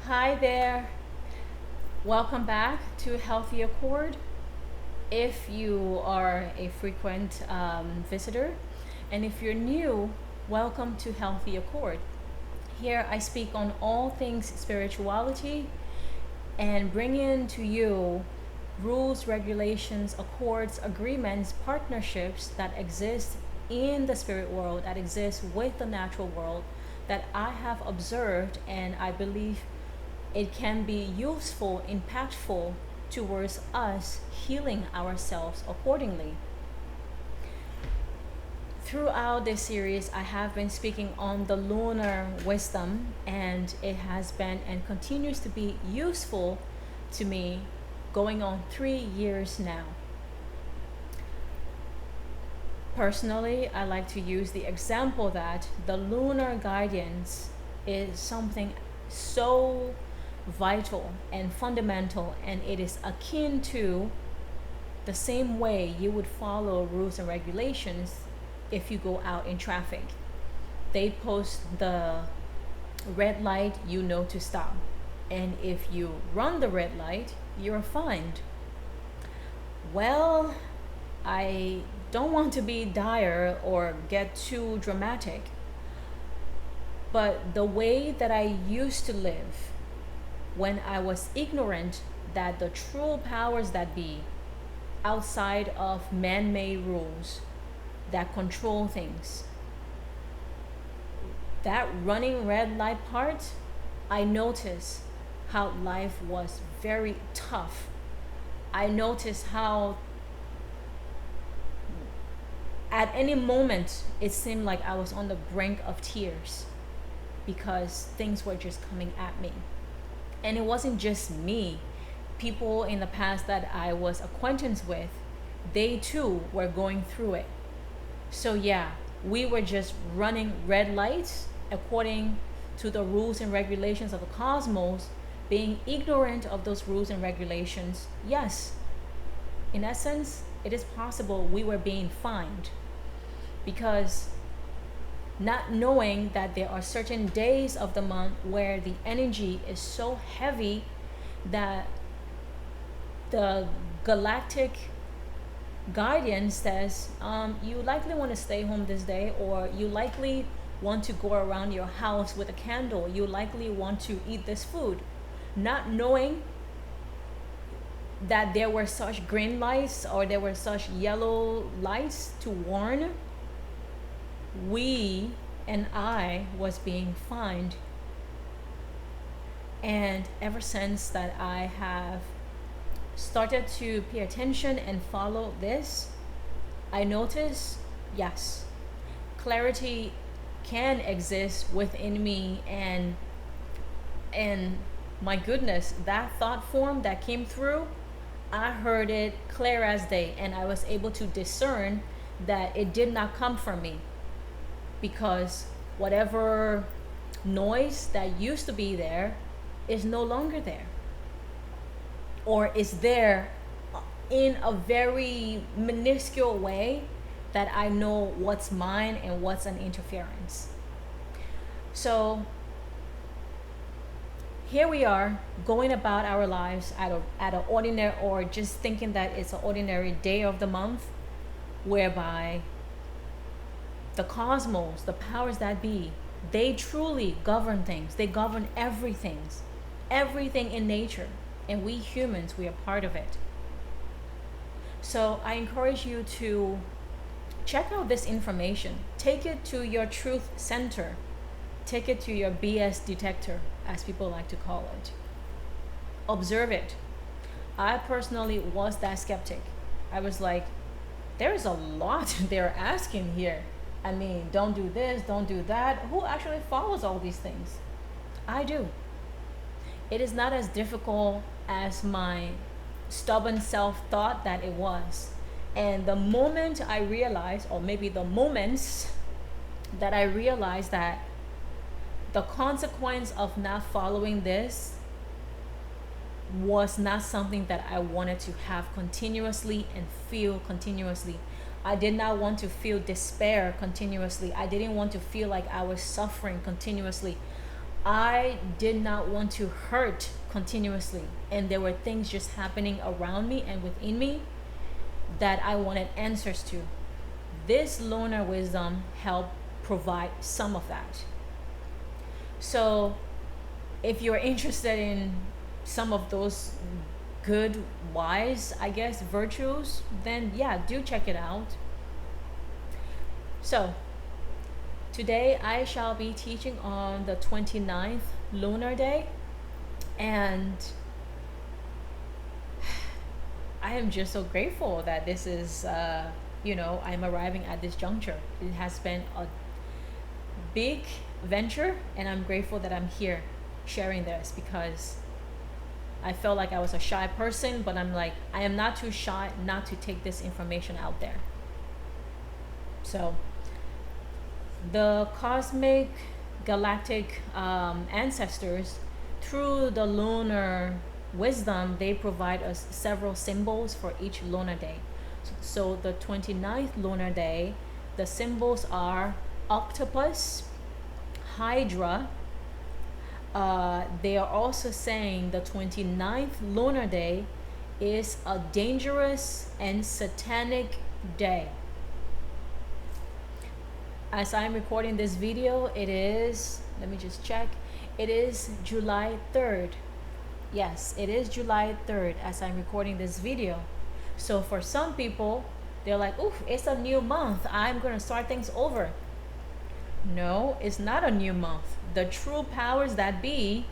Hi there. Welcome back to Healthy Accord. If you are a frequent visitor, and if you're new, welcome to Healthy Accord. Here I speak on all things spirituality and bring in to you rules, regulations, accords, agreements, partnerships that exist in the spirit world, that exist with the natural world, that I have observed, and I believe it can be useful, impactful towards us healing ourselves accordingly. Throughout this series, I have been speaking on the lunar wisdom, and it has been and continues to be useful to me going on 3 years now. Personally, I like to use the example that the lunar guidance is something so vital and fundamental, and it is akin to the same way you would follow rules and regulations if you go out in traffic. They post the red light, you know to stop. And if you run the red light, you're fined. Well, I don't want to be dire or get too dramatic, but the way that I used to live when I was ignorant that the true powers that be outside of man-made rules that control things, that running red light part, I noticed how life was very tough. I noticed how at any moment it seemed like I was on the brink of tears because things were just coming at me. And it wasn't just me. People in the past that I was acquaintance with, they too were going through it. So yeah, we were just running red lights according to the rules and regulations of the cosmos, being ignorant of those rules and regulations. Yes, in essence, it is possible we were being fined because not knowing that there are certain days of the month where the energy is so heavy that the galactic guidance says you likely want to stay home this day, or you likely want to go around your house with a candle, you likely want to eat this food. Not knowing that there were such green lights or there were such yellow lights to warn, we and I was being fined. And ever since that I have started to pay attention and follow this, I notice, yes, clarity can exist within me, and my goodness, that thought form that came through, I heard it clear as day, and I was able to discern that it did not come from me, because whatever noise that used to be there is no longer there, or is there in a very minuscule way that I know what's mine and what's an interference. So here we are going about our lives at an ordinary, or just thinking that it's an ordinary day of the month, whereby the cosmos, the powers that be, they truly govern things. They govern everything in nature, and we humans, we are part of it. So I encourage you to check out this information. Take it to your truth center. Take it to your BS detector, as people like to call it. Observe it. I personally was that skeptic. I was like, there is a lot they're asking here. I mean, don't do this, don't do that. Who actually follows all these things? I do. It is not as difficult as my stubborn self thought that it was. And the moment I realized, or maybe the moments that I realized that the consequence of not following this was not something that I wanted to have continuously and feel continuously. I did not want to feel despair continuously. I didn't want to feel like I was suffering continuously. I did not want to hurt continuously, and there were things just happening around me and within me that I wanted answers to. This lunar wisdom helped provide some of that. So if you're interested in some of those good, wise, I guess, virtues, then yeah, do check it out. So today I shall be teaching on the 29th lunar day, and I am just so grateful that this is, I'm arriving at this juncture. It has been a big venture, and I'm grateful that I'm here sharing this, because I felt like I was a shy person, but I'm like, I am not too shy not to take this information out there. So the cosmic galactic ancestors, through the lunar wisdom, they provide us several symbols for each lunar day. So the 29th lunar day, the symbols are octopus, hydra. They are also saying the 29th lunar day is a dangerous and satanic day. As I'm recording this video, it is, let me just check, it is July 3rd. Yes, it is July 3rd as I'm recording this video. So for some people, they're like, oof, it's a new month, I'm gonna start things over. No, it's not a new month. The true powers that be,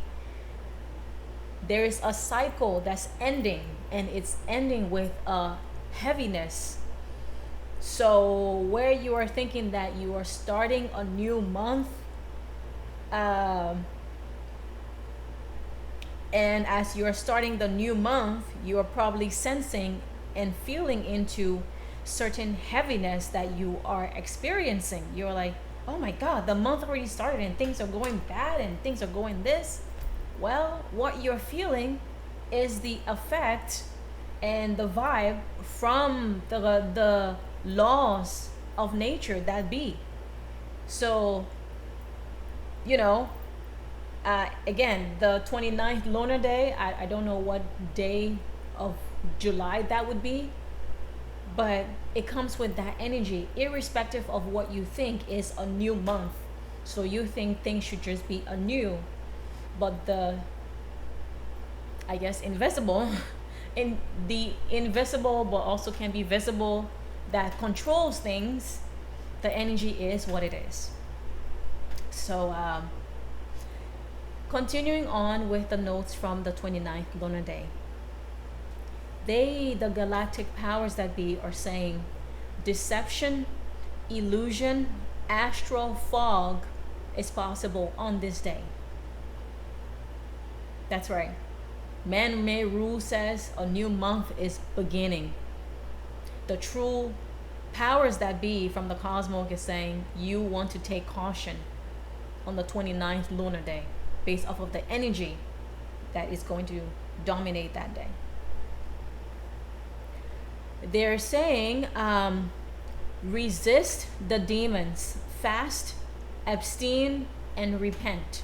there is a cycle that's ending, and it's ending with a heaviness. So where you are thinking that you are starting a new month, and as you are starting the new month, you are probably sensing and feeling into certain heaviness that you are experiencing. You're like, oh my God, the month already started and things are going bad and things are going this. Well, what you're feeling is the effect and the vibe from the laws of nature that be. So, again, the 29th lunar day, I don't know what day of July that would be, but it comes with that energy, irrespective of what you think is a new month. So you think things should just be anew, but the, I guess, invisible, in the invisible but also can be visible, that controls things, the energy is what it is. So continuing on with the notes from the 29th lunar day, the galactic powers that be, are saying deception, illusion, astral fog is possible on this day. That's right. Man-made rule says a new month is beginning. The true powers that be from the cosmos is saying you want to take caution on the 29th lunar day based off of the energy that is going to dominate that day. They're saying resist the demons, fast, abstain, and repent.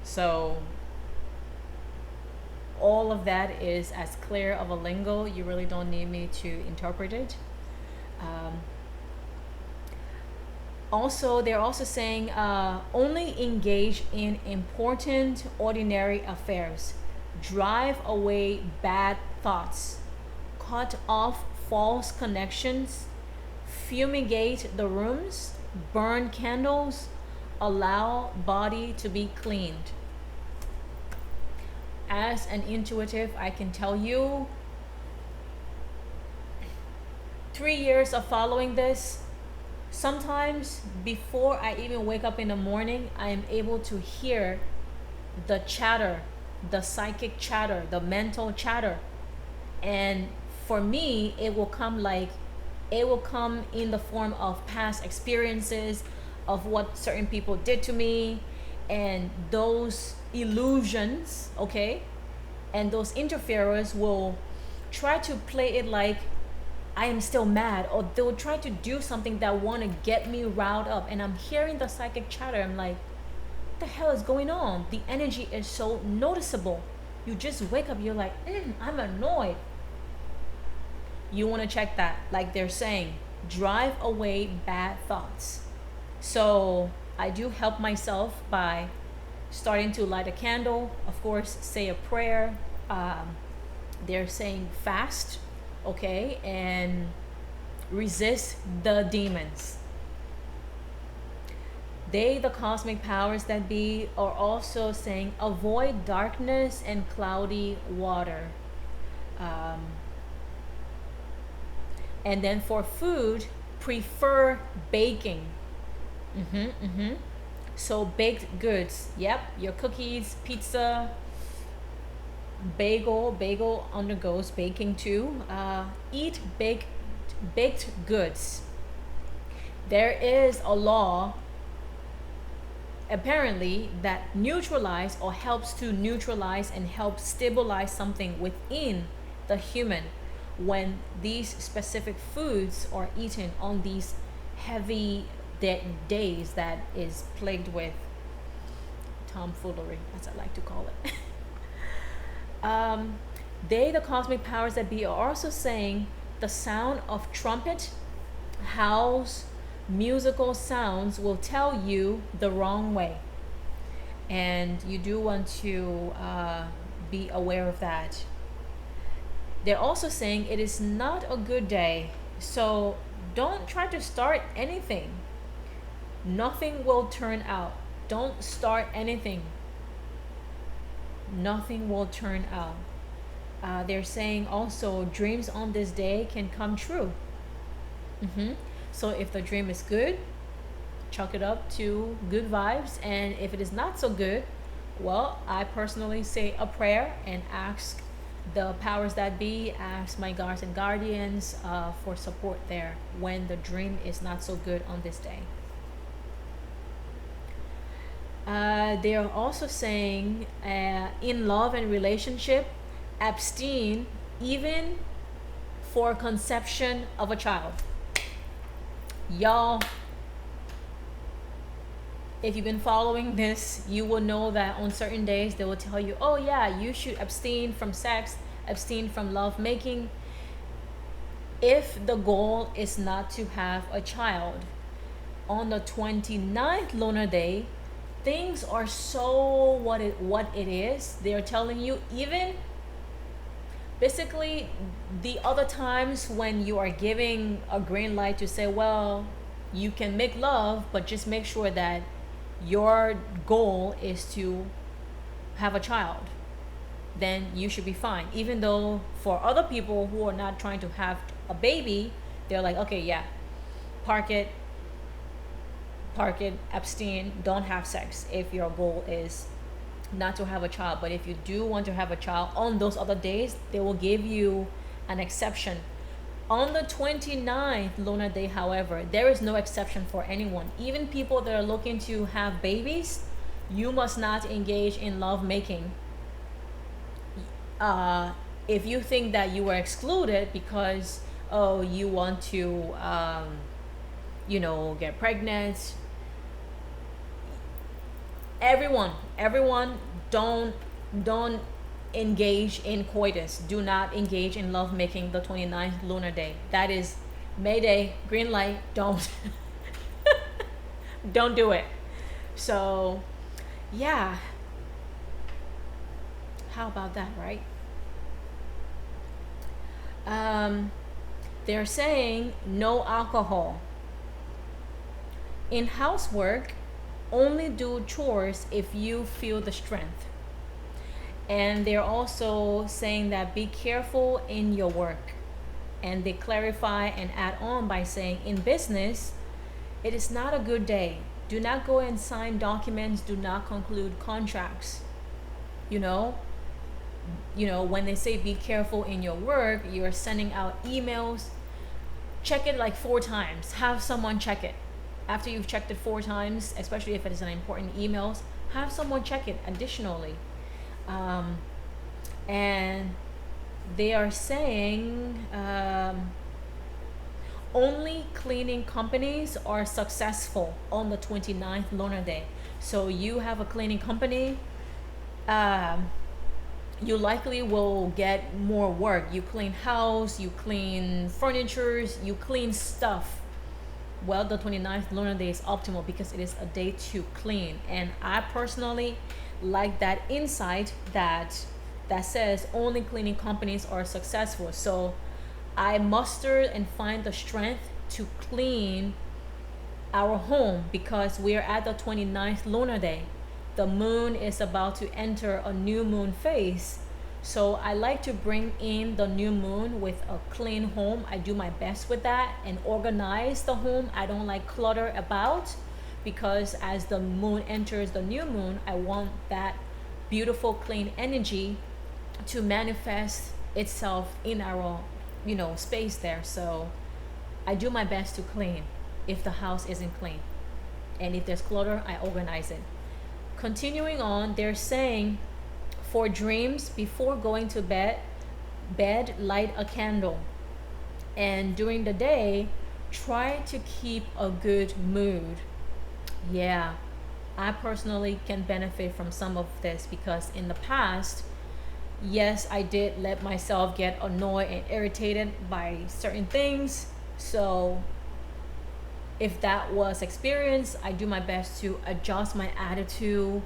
So all of that is as clear of a lingo. You really don't need me to interpret it. Also, they're also saying only engage in important, ordinary affairs. Drive away bad thoughts. Cut off false connections. Fumigate the rooms. Burn candles. Allow body to be cleaned. As an intuitive, I can tell you, 3 years of following this, sometimes before I even wake up in the morning, I am able to hear the chatter, the psychic chatter, the mental chatter. And for me, it will come in the form of past experiences of what certain people did to me, and those illusions, okay, and those interferers will try to play it like I am still mad, or they will try to do something that want to get me riled up, and I'm hearing the psychic chatter. I'm like, the hell is going on? The energy is so noticeable. You just wake up, you're like, I'm annoyed. You want to check that. Like they're saying, drive away bad thoughts. So I do help myself by starting to light a candle, of course, say a prayer. They're saying fast, okay, and resist the demons. They, the cosmic powers that be, are also saying avoid darkness and cloudy water. And then for food, prefer baking. So baked goods, yep, your cookies, pizza, bagel undergoes baking too. Eat baked goods. There is a law apparently that neutralize or helps to neutralize and help stabilize something within the human when these specific foods are eaten on these heavy days that is plagued with tomfoolery, as I like to call it. They, the cosmic powers that be, are also saying the sound of trumpet, howls, musical sounds will tell you the wrong way. And you do want to be aware of that. They're also saying it is not a good day. So don't try to start anything. Nothing will turn out. Don't start anything. Nothing will turn out. They're saying also dreams on this day can come true. So if the dream is good, chalk it up to good vibes. And if it is not so good, well, I personally say a prayer and ask the powers that be, ask my guards and guardians for support there when the dream is not so good on this day. They are also saying in love and relationship, abstain even for conception of a child. Y'all, if you've been following this, you will know that on certain days they will tell you, oh yeah, you should abstain from sex, abstain from love making if the goal is not to have a child. On the 29th lunar day, things are so what it is. They're telling you, even basically the other times when you are giving a green light to say, well, you can make love, but just make sure that your goal is to have a child, then you should be fine. Even though for other people who are not trying to have a baby, they're like, okay, yeah, park it, abstain, don't have sex if your goal is not to have a child. But if you do want to have a child on those other days, they will give you an exception. On the 29th lunar day, however, there is no exception for anyone. Even people that are looking to have babies, you must not engage in love making. If you think that you were excluded because, oh, you want to get pregnant, everyone don't engage in coitus. Do not engage in love making the 29th lunar day. That is Mayday, green light, don't don't do it. So yeah, how about that, right? They're saying no alcohol. In housework, only do chores if you feel the strength. And they're also saying that be careful in your work. And they clarify and add on by saying in business, it is not a good day. Do not go and sign documents. Do not conclude contracts. When they say be careful in your work, you're sending out emails. Check it like 4 times. Have someone check it. After you've checked it 4 times, especially if it is an important emails, have someone check it additionally. And they are saying only cleaning companies are successful on the 29th lunar day. So you have a cleaning company, um, you likely will get more work. You clean house, you clean furnitures, you clean stuff. Well, the 29th lunar day is optimal because it is a day to clean. And I personally like that insight that says only cleaning companies are successful. So I muster and find the strength to clean our home because we are at the 29th lunar day. The moon is about to enter a new moon phase. So I like to bring in the new moon with a clean home. I do my best with that and organize the home. I don't like clutter about because as the moon enters the new moon, I want that beautiful clean energy to manifest itself in our, space there. So I do my best to clean if the house isn't clean. And if there's clutter, I organize it. Continuing on, they're saying for dreams, before going to bed, light a candle. And during the day, try to keep a good mood. Yeah, I personally can benefit from some of this because in the past, yes, I did let myself get annoyed and irritated by certain things. So if that was experienced, I do my best to adjust my attitude,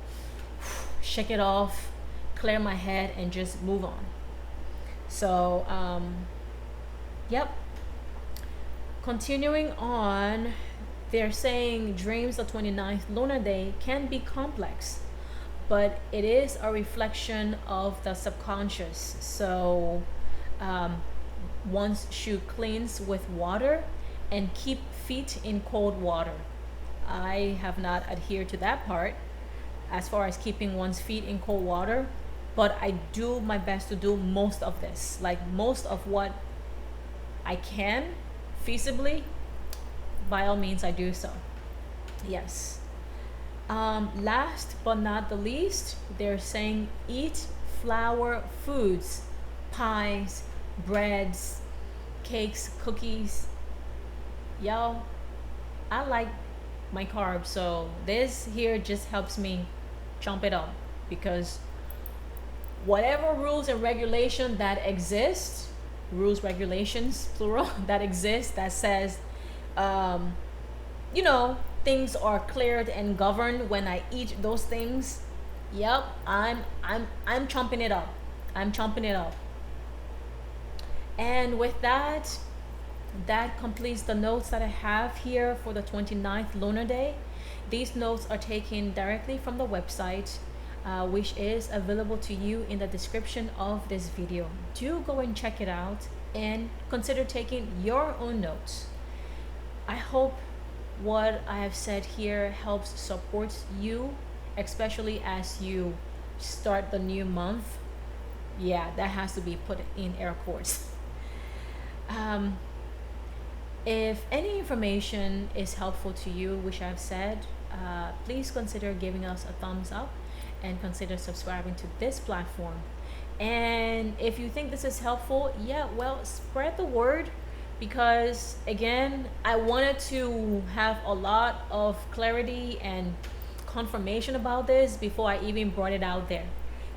shake it off, clear my head, and just move on. So, yep. Continuing on, they're saying dreams the 29th lunar day can be complex, but it is a reflection of the subconscious. So, one should cleanse with water and keep feet in cold water. I have not adhered to that part as far as keeping one's feet in cold water, but I do my best to do most of this. Like most of what I can feasibly, by all means, I do so. Yes. Last but not the least, they're saying eat flour foods, pies, breads, cakes, cookies. Yo, I like my carbs, so this here just helps me chomp it up because whatever rules and regulation that exist, regulations plural, that exist, that says things are cleared and governed when I eat those things. Yep, I'm chomping it up. I'm chomping it up. And with that, that completes the notes that I have here for the 29th lunar day. These notes are taken directly from the website, which is available to you in the description of this video. Do go and check it out and consider taking your own notes. I hope what I have said here helps support you, especially as you start the new month. Yeah, that has to be put in air quotes. If any information is helpful to you, which I've said, please consider giving us a thumbs up and consider subscribing to this platform. And if you think this is helpful, spread the word because, again, I wanted to have a lot of clarity and confirmation about this before I even brought it out there.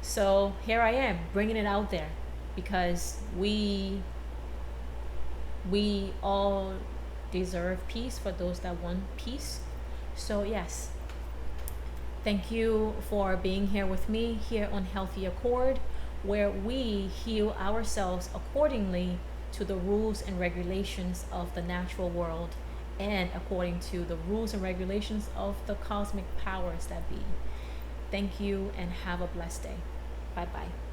So here I am bringing it out there because we all deserve peace for those that want peace. So yes, thank you for being here with me here on Healthy Accord, where we heal ourselves accordingly to the rules and regulations of the natural world and according to the rules and regulations of the cosmic powers that be. Thank you and have a blessed day. Bye bye.